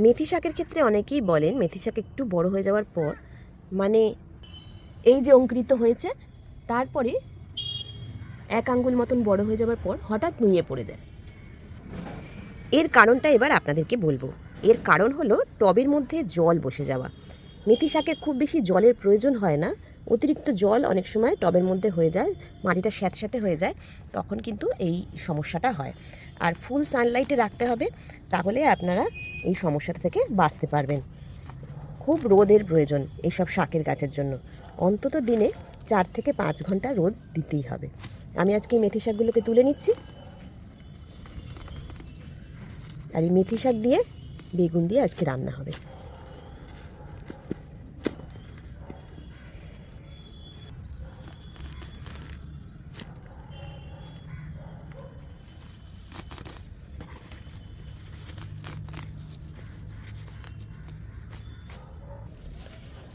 মেথি শাকের ক্ষেত্রে অনেকেই বলেন মেথি শাক একটু বড় হয়ে যাওয়ার পর, মানে এই যে অঙ্কুরিত হয়েছে তারপরে 1 আঙ্গুল মতন বড় হয়ে যাওয়ার পর হঠাৎ নুয়ে পড়ে যায়। এর কারণটা এবার আপনাদেরকে বলবো। এর কারণ হলো টবের মধ্যে জল বসে যাওয়া। মেথি শাকের খুব বেশি জলের প্রয়োজন হয় না, অতিরিক্ত জল অনেক সময় টবের মধ্যে হয়ে যায়, মাটিটা স্যাঁতস্যাঁতে হয়ে যায়, তখন কিন্তু এই সমস্যাটা হয়। আর ফুল সানলাইটে রাখতে হবে, তাহলে আপনারা এই সমস্যাটা থেকে বাঁচতে পারবেন। খুব রোদের প্রয়োজন এইসব শাকের গাছের জন্য, অন্তত দিনে 4 থেকে 5 ঘন্টা রোদ দিতেই হবে। আমি আজকে এই মেথি শাকগুলোকে তুলে নিচ্ছি, আর এই মেথি শাক দিয়ে বেগুন দিয়ে আজকে রান্না হবে।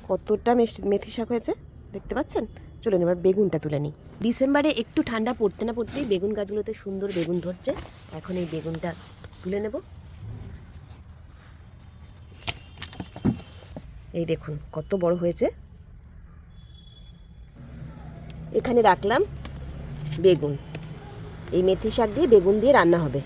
কতটা মেথি শাক হয়েছে দেখতে পাচ্ছেন। চলুন এবার বেগুনটা তুলে নিই। ডিসেম্বরে একটু ঠান্ডা পড়তে না পড়তেই বেগুন গাছগুলোতে সুন্দর বেগুন ধরছে। এখন এই বেগুনটা তুলে নেব। এই দেখুন কত বড় হয়েছে। এখানে রাখলাম বেগুন, এই মেথি শাক দিয়ে বেগুন দিয়ে রান্না হবে।